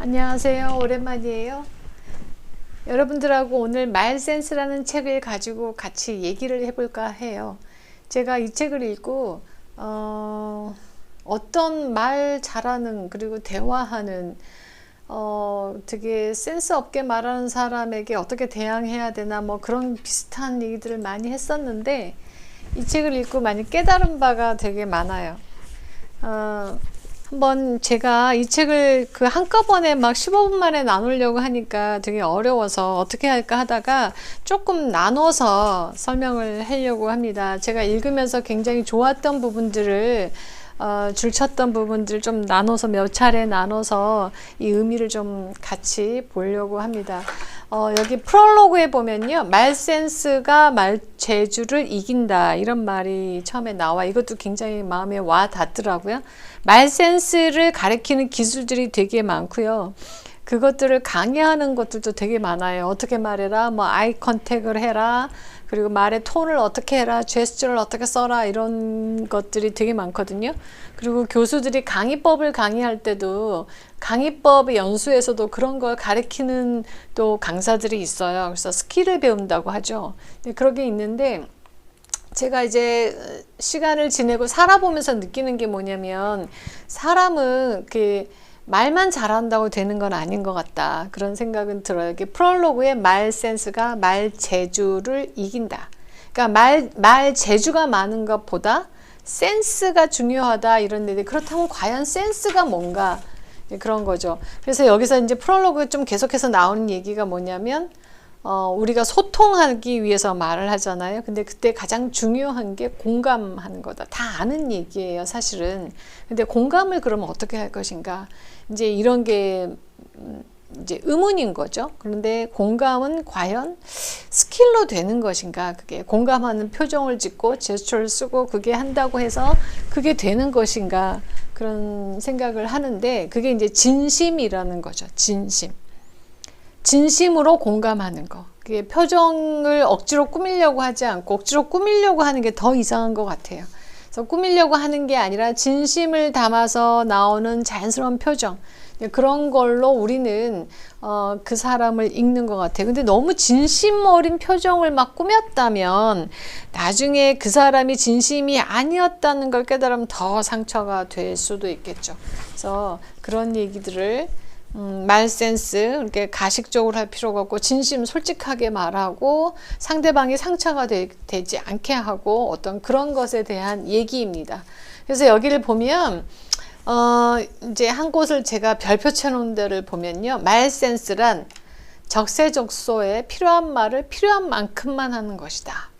안녕하세요. 오랜만이에요. 여러분들하고 오늘 말센스라는 책을 가지고 같이 얘기를 해볼까 해요. 제가 이 책을 읽고 어떤 말 잘하는 그리고 대화하는 되게 센스 없게 말하는 사람에게 어떻게 대항해야 되나 뭐 그런 비슷한 얘기들을 많이 했었는데 이 책을 읽고 많이 깨달은 바가 되게 많아요. 한번 제가 이 책을 한꺼번에 막 15분 만에 나누려고 하니까 되게 어려워서 어떻게 할까 하다가 조금 나눠서 설명을 하려고 합니다. 제가 읽으면서 굉장히 좋았던 부분들을 줄쳤던 부분들을 좀 나눠서 몇 차례 나눠서 이 의미를 좀 같이 보려고 합니다. 여기 프롤로그에 보면요, 말센스가 말재주를 이긴다 이런 말이 처음에 나와. 이것도 굉장히 마음에 와 닿더라고요. 말센스를 가리키는 기술들이 되게 많고요. 그것들을 강의하는 것들도 되게 많아요. 어떻게 말해라, 뭐 아이 컨택을 해라, 그리고 말의 톤을 어떻게 해라, 제스처를 어떻게 써라, 이런 것들이 되게 많거든요. 그리고 교수들이 강의법을 강의할 때도 강의법의 연수에서도 그런 걸 가르치는 또 강사들이 있어요. 그래서 스킬을 배운다고 하죠. 그런 게 있는데 제가 이제 시간을 지내고 살아보면서 느끼는 게 뭐냐면 사람은 말만 잘한다고 되는 건 아닌 것 같다. 그런 생각은 들어요. 프롤로그의 말 센스가 말 재주를 이긴다. 그러니까 말 재주가 많은 것보다 센스가 중요하다 이런데, 그렇다면 과연 센스가 뭔가 그런 거죠. 그래서 여기서 이제 프롤로그 좀 계속해서 나오는 얘기가 뭐냐면 우리가 소통하기 위해서 말을 하잖아요. 근데 그때 가장 중요한 게 공감하는 거다. 다 아는 얘기예요, 사실은. 근데 공감을 그러면 어떻게 할 것인가? 이제 이런 게 이제 의문인 거죠. 그런데 공감은 과연 스킬로 되는 것인가? 그게 공감하는 표정을 짓고 제스처를 쓰고 그게 한다고 해서 그게 되는 것인가? 그런 생각을 하는데 그게 이제 진심이라는 거죠. 진심으로 공감하는 거. 그게 표정을 억지로 꾸미려고 하지 않고 억지로 꾸미려고 하는 게 더 이상한 것 같아요. 그래서 꾸미려고 하는 게 아니라 진심을 담아서 나오는 자연스러운 표정. 그런 걸로 우리는 그 사람을 읽는 것 같아요. 근데 너무 진심 어린 표정을 막 꾸몄다면 나중에 그 사람이 진심이 아니었다는 걸 깨달으면 더 상처가 될 수도 있겠죠. 그래서 그런 얘기들을 말 센스, 이렇게 가식적으로 할 필요가 없고 진심 솔직하게 말하고 상대방이 상처가 되지 않게 하고 어떤 그런 것에 대한 얘기입니다. 그래서 여기를 보면 이제 한 곳을 제가 별표쳐 놓은 데를 보면요, 말 센스란 적세적소에 필요한 말을 필요한 만큼만 하는 것이다.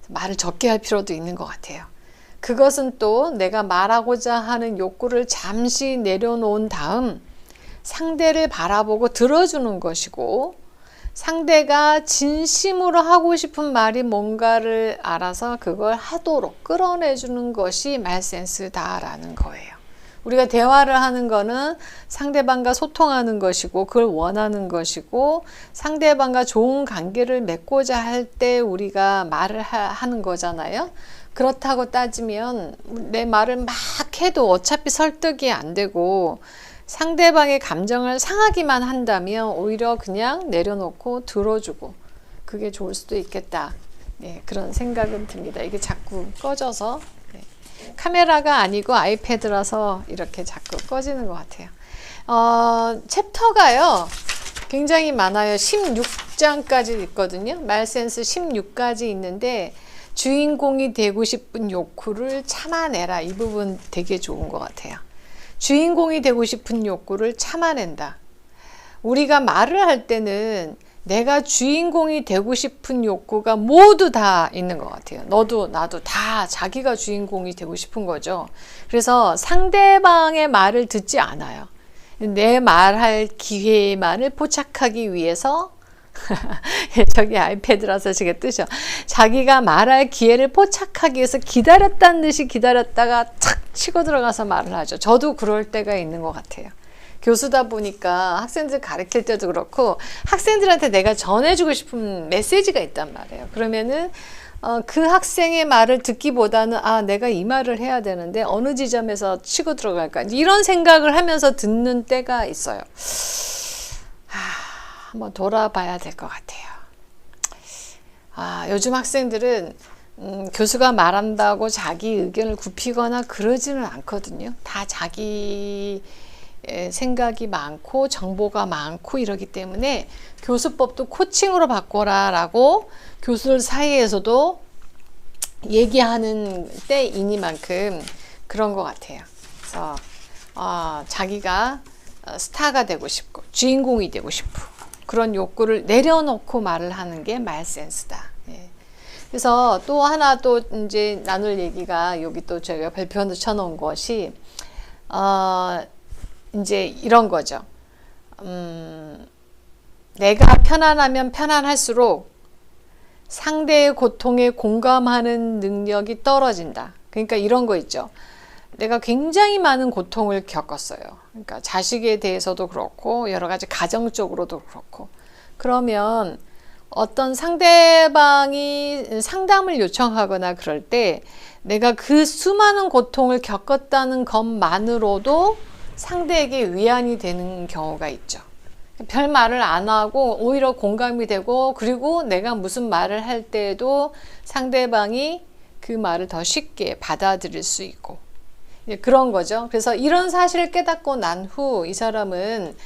말을 적게 할 필요도 있는 것 같아요. 그것은 또 내가 말하고자 하는 욕구를 잠시 내려놓은 다음 상대를 바라보고 들어주는 것이고, 상대가 진심으로 하고 싶은 말이 뭔가를 알아서 그걸 하도록 끌어내주는 것이 말센스다라는 거예요. 우리가 대화를 하는 거는 상대방과 소통하는 것이고 그걸 원하는 것이고 상대방과 좋은 관계를 맺고자 할 때 우리가 말을 하는 거잖아요. 그렇다고 따지면 내 말을 막 해도 어차피 설득이 안 되고 상대방의 감정을 상하기만 한다면 오히려 그냥 내려놓고 들어주고 그게 좋을 수도 있겠다. 네, 그런 생각은 듭니다. 이게 자꾸 꺼져서 카메라가 아니고 아이패드라서 이렇게 자꾸 꺼지는 것 같아요. 챕터가요 굉장히 많아요. 16장까지 있거든요. 말센스 16까지 있는데 주인공이 되고 싶은 욕구를 참아내라. 이 부분 되게 좋은 것 같아요. 주인공이 되고 싶은 욕구를 참아낸다. 우리가 말을 할 때는 내가 주인공이 되고 싶은 욕구가 모두 다 있는 것 같아요. 너도 나도 다 자기가 주인공이 되고 싶은 거죠. 그래서 상대방의 말을 듣지 않아요. 내 말할 기회만을 포착하기 위해서 저기 아이패드라서 저게 뜨죠. 자기가 말할 기회를 포착하기 위해서 기다렸다는 듯이 기다렸다가 착 치고 들어가서 말을 하죠. 저도 그럴 때가 있는 것 같아요. 교수다 보니까 학생들 가르칠 때도 그렇고 학생들한테 내가 전해주고 싶은 메시지가 있단 말이에요. 그러면은 그 학생의 말을 듣기보다는 내가 이 말을 해야 되는데 어느 지점에서 치고 들어갈까 이런 생각을 하면서 듣는 때가 있어요. 한번 돌아봐야 될 것 같아요. 요즘 학생들은 교수가 말한다고 자기 의견을 굽히거나 그러지는 않거든요. 다 자기 생각이 많고 정보가 많고 이러기 때문에 교수법도 코칭으로 바꿔라 라고 교수들 사이에서도 얘기하는 때이니만큼 그런 것 같아요. 그래서 자기가 스타가 되고 싶고 주인공이 되고 싶고 그런 욕구를 내려놓고 말을 하는 게 말센스다. 예. 그래서 또 하나 또 이제 나눌 얘기가 여기 또 저희가 발표로 쳐놓은 것이 이제 이런 거죠. 내가 편안하면 편안할수록 상대의 고통에 공감하는 능력이 떨어진다. 그러니까 이런 거 있죠. 내가 굉장히 많은 고통을 겪었어요. 그러니까 자식에 대해서도 그렇고 여러 가지 가정적으로도 그렇고 그러면 어떤 상대방이 상담을 요청하거나 그럴 때 내가 그 수많은 고통을 겪었다는 것만으로도 상대에게 위안이 되는 경우가 있죠. 별 말을 안 하고 오히려 공감이 되고 그리고 내가 무슨 말을 할 때도 상대방이 그 말을 더 쉽게 받아들일 수 있고 그런 거죠. 그래서 이런 사실을 깨닫고 난 후 이 사람은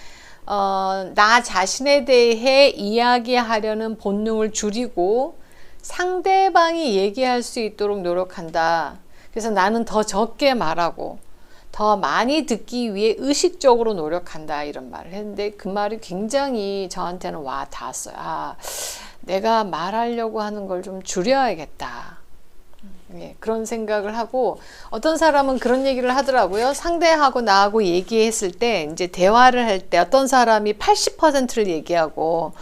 나 자신에 대해 이야기하려는 본능을 줄이고 상대방이 얘기할 수 있도록 노력한다. 그래서 나는 더 적게 말하고 더 많이 듣기 위해 의식적으로 노력한다 이런 말을 했는데 그 말이 굉장히 저한테는 와 닿았어요. 내가 말하려고 하는 걸 좀 줄여야겠다. 예, 그런 생각을 하고 어떤 사람은 그런 얘기를 하더라고요. 상대하고 나하고 얘기했을 때 이제 대화를 할 때 어떤 사람이 80%를 얘기하고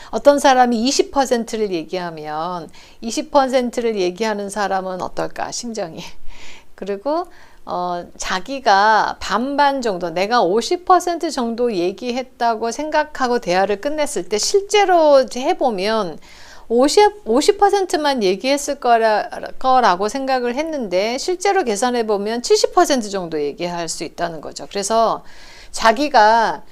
어떤 사람이 20%를 얘기하면 20%를 얘기하는 사람은 어떨까 심정이. 그리고 자기가 반반 정도 내가 50% 정도 얘기했다고 생각하고 대화를 끝냈을 때 실제로 해보면 50%만 얘기했을 거라고 생각을 했는데 실제로 계산해 보면 70% 정도 얘기할 수 있다는 거죠. 그래서 자기가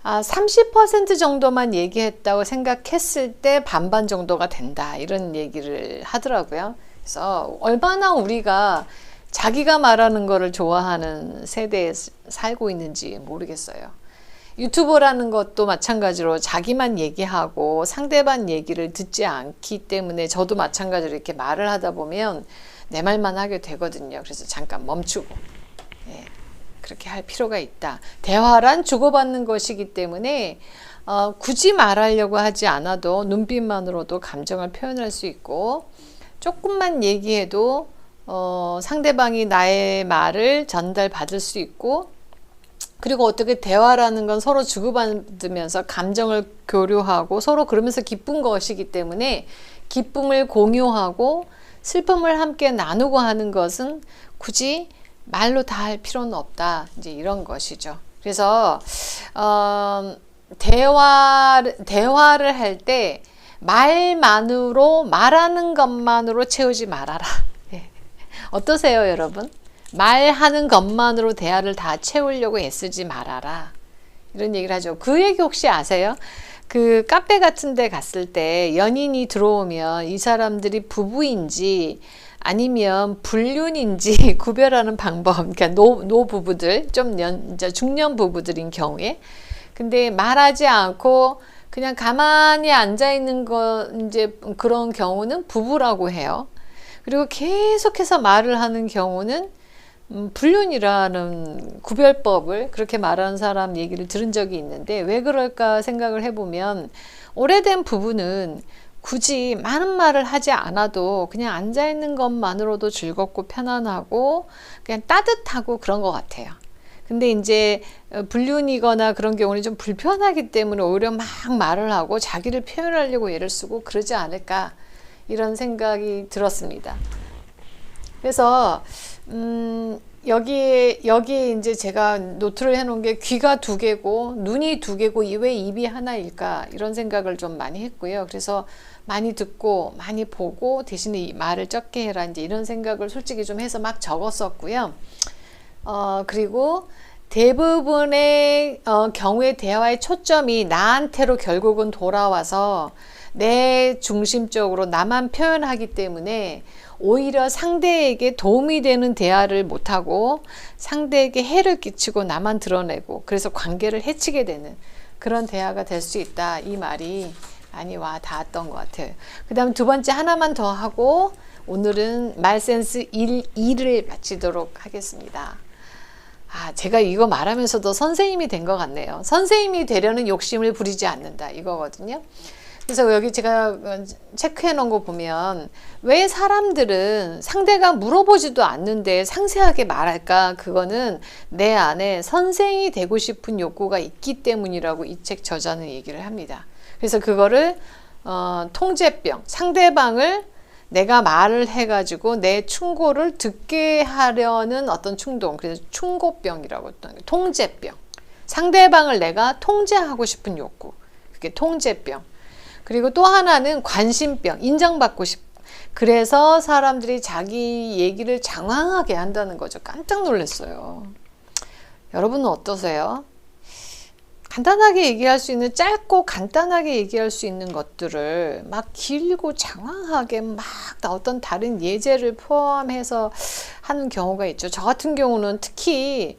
30% 정도만 얘기했다고 생각했을 때 반반 정도가 된다 이런 얘기를 하더라고요. 그래서 얼마나 우리가 자기가 말하는 거를 좋아하는 세대에 살고 있는지 모르겠어요. 유튜버라는 것도 마찬가지로 자기만 얘기하고 상대방 얘기를 듣지 않기 때문에 저도 마찬가지로 이렇게 말을 하다 보면 내 말만 하게 되거든요. 그래서 잠깐 멈추고 그렇게 할 필요가 있다. 대화란 주고받는 것이기 때문에 굳이 말하려고 하지 않아도 눈빛만으로도 감정을 표현할 수 있고 조금만 얘기해도 상대방이 나의 말을 전달받을 수 있고 그리고 어떻게 대화라는 건 서로 주고받으면서 감정을 교류하고 서로 그러면서 기쁜 것이기 때문에 기쁨을 공유하고 슬픔을 함께 나누고 하는 것은 굳이 말로 다 할 필요는 없다. 이제 이런 것이죠. 그래서 대화를 할 때 말만으로 말하는 것만으로 채우지 말아라. 어떠세요, 여러분? 말하는 것만으로 대화를 다 채우려고 애쓰지 말아라. 이런 얘기를 하죠. 그 얘기 혹시 아세요? 그 카페 같은 데 갔을 때 연인이 들어오면 이 사람들이 부부인지 아니면 불륜인지 구별하는 방법. 그러니까 노부부들, 이제 중년 부부들인 경우에. 근데 말하지 않고 그냥 가만히 앉아 있는 거, 이제 그런 경우는 부부라고 해요. 그리고 계속해서 말을 하는 경우는 불륜이라는 구별법을 그렇게 말하는 사람 얘기를 들은 적이 있는데 왜 그럴까 생각을 해보면 오래된 부부는 굳이 많은 말을 하지 않아도 그냥 앉아있는 것만으로도 즐겁고 편안하고 그냥 따뜻하고 그런 것 같아요. 근데 이제 불륜이거나 그런 경우는 좀 불편하기 때문에 오히려 막 말을 하고 자기를 표현하려고 애를 쓰고 그러지 않을까 이런 생각이 들었습니다. 그래서 여기에 이제 제가 노트를 해놓은 게 귀가 두 개고 눈이 두 개고 왜 입이 하나일까 이런 생각을 좀 많이 했고요. 그래서 많이 듣고 많이 보고 대신에 이 말을 적게 해라 이제 이런 생각을 솔직히 좀 해서 막 적었었고요. 그리고 대부분의 경우의 대화의 초점이 나한테로 결국은 돌아와서 내 중심적으로 나만 표현하기 때문에 오히려 상대에게 도움이 되는 대화를 못하고 상대에게 해를 끼치고 나만 드러내고 그래서 관계를 해치게 되는 그런 대화가 될 수 있다. 이 말이 많이 와 닿았던 것 같아요. 그 다음 두 번째 하나만 더 하고 오늘은 말센스 2를 마치도록 하겠습니다. 제가 이거 말하면서도 선생님이 된 것 같네요. 선생님이 되려는 욕심을 부리지 않는다 이거거든요. 그래서 여기 제가 체크해 놓은 거 보면 왜 사람들은 상대가 물어보지도 않는데 상세하게 말할까? 그거는 내 안에 선생이 되고 싶은 욕구가 있기 때문이라고 이 책 저자는 얘기를 합니다. 그래서 그거를 통제병, 상대방을 내가 말을 해가지고 내 충고를 듣게 하려는 어떤 충동, 그래서 충고병이라고 했던 통제병. 상대방을 내가 통제하고 싶은 욕구, 그게 통제병. 그리고 또 하나는 관심병, 인정받고 싶. 그래서 사람들이 자기 얘기를 장황하게 한다는 거죠. 깜짝 놀랐어요. 여러분은 어떠세요? 간단하게 얘기할 수 있는, 짧고 간단하게 얘기할 수 있는 것들을 막 길고 장황하게 막 어떤 다른 예제를 포함해서 하는 경우가 있죠. 저 같은 경우는 특히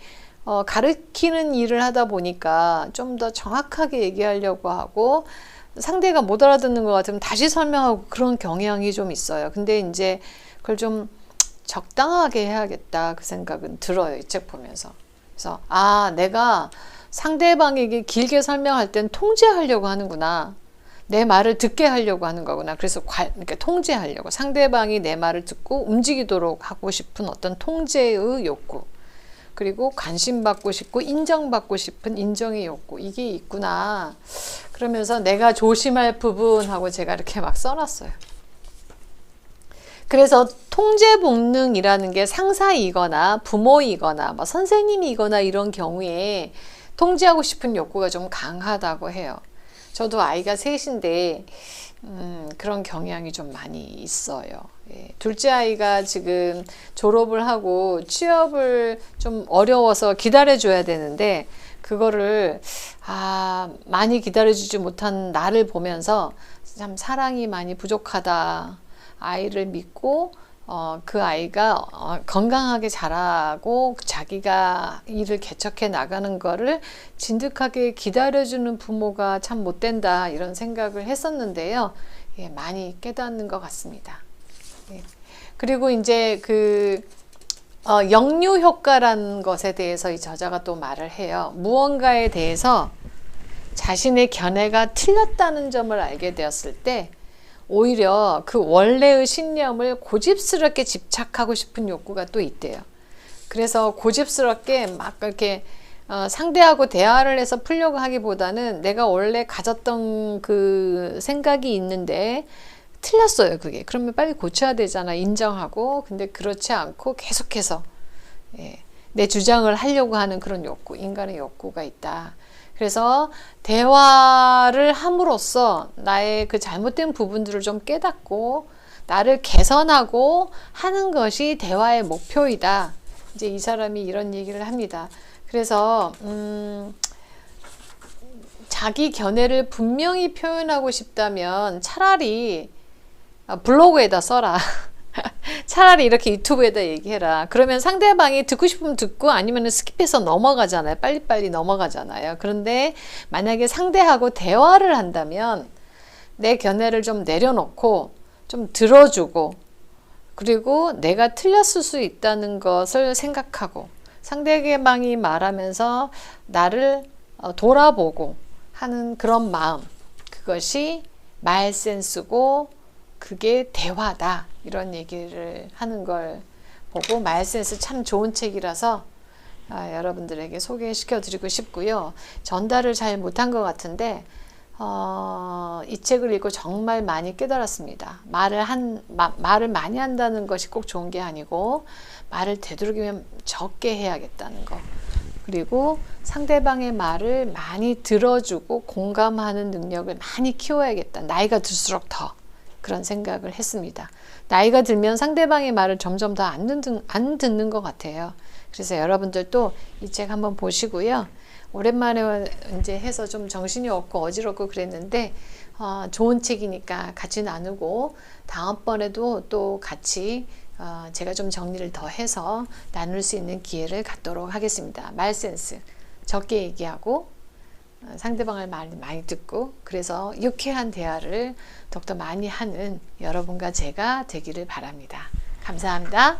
가르치는 일을 하다 보니까 좀 더 정확하게 얘기하려고 하고 상대가 못 알아듣는 것 같으면 다시 설명하고 그런 경향이 좀 있어요. 근데 이제 그걸 좀 적당하게 해야겠다 그 생각은 들어요. 이 책 보면서. 그래서 내가 상대방에게 길게 설명할 땐 통제하려고 하는구나. 내 말을 듣게 하려고 하는 거구나. 그래서 그러니까 통제하려고. 상대방이 내 말을 듣고 움직이도록 하고 싶은 어떤 통제의 욕구. 그리고 관심받고 싶고 인정받고 싶은 인정의 욕구. 이게 있구나. 그러면서 내가 조심할 부분하고 제가 이렇게 막 써놨어요. 그래서 통제 본능이라는 게 상사이거나 부모이거나 뭐 선생님이거나 이런 경우에 통제하고 싶은 욕구가 좀 강하다고 해요. 저도 아이가 셋인데 그런 경향이 좀 많이 있어요. 둘째 아이가 지금 졸업을 하고 취업을 좀 어려워서 기다려줘야 되는데 그거를 많이 기다려주지 못한 나를 보면서 참 사랑이 많이 부족하다. 아이를 믿고 그 아이가 건강하게 자라고 자기가 일을 개척해 나가는 거를 진득하게 기다려주는 부모가 참 못된다 이런 생각을 했었는데요. 많이 깨닫는 것 같습니다. 그리고 이제 역류 효과라는 것에 대해서 이 저자가 또 말을 해요. 무언가에 대해서 자신의 견해가 틀렸다는 점을 알게 되었을 때 오히려 그 원래의 신념을 고집스럽게 집착하고 싶은 욕구가 또 있대요. 그래서 고집스럽게 막 그렇게 상대하고 대화를 해서 풀려고 하기보다는 내가 원래 가졌던 그 생각이 있는데 틀렸어요, 그게. 그러면 빨리 고쳐야 되잖아, 인정하고. 근데 그렇지 않고 계속해서 내 주장을 하려고 하는 그런 욕구, 인간의 욕구가 있다. 그래서 대화를 함으로써 나의 그 잘못된 부분들을 좀 깨닫고 나를 개선하고 하는 것이 대화의 목표이다. 이제 이 사람이 이런 얘기를 합니다. 그래서 자기 견해를 분명히 표현하고 싶다면 차라리 블로그에다 써라. 차라리 이렇게 유튜브에다 얘기해라. 그러면 상대방이 듣고 싶으면 듣고 아니면 스킵해서 넘어가잖아요. 빨리빨리 넘어가잖아요. 그런데 만약에 상대하고 대화를 한다면 내 견해를 좀 내려놓고 좀 들어주고 그리고 내가 틀렸을 수 있다는 것을 생각하고 상대방이 말하면서 나를 돌아보고 하는 그런 마음, 그것이 말센스고 그게 대화다. 이런 얘기를 하는 걸 보고 말센스 참 좋은 책이라서 여러분들에게 소개시켜 드리고 싶고요. 전달을 잘 못한 것 같은데 이 책을 읽고 정말 많이 깨달았습니다. 말을 많이 한다는 것이 꼭 좋은 게 아니고 말을 되도록이면 적게 해야겠다는 거. 그리고 상대방의 말을 많이 들어주고 공감하는 능력을 많이 키워야겠다. 나이가 들수록 더 그런 생각을 했습니다. 나이가 들면 상대방의 말을 점점 더 안 듣는 것 같아요. 그래서 여러분들도 이 책 한번 보시고요. 오랜만에 이제 해서 좀 정신이 없고 어지럽고 그랬는데 좋은 책이니까 같이 나누고 다음번에도 또 같이 제가 좀 정리를 더 해서 나눌 수 있는 기회를 갖도록 하겠습니다. 말 센스 적게 얘기하고 상대방을 많이 듣고 그래서 유쾌한 대화를 더욱더 많이 하는 여러분과 제가 되기를 바랍니다. 감사합니다.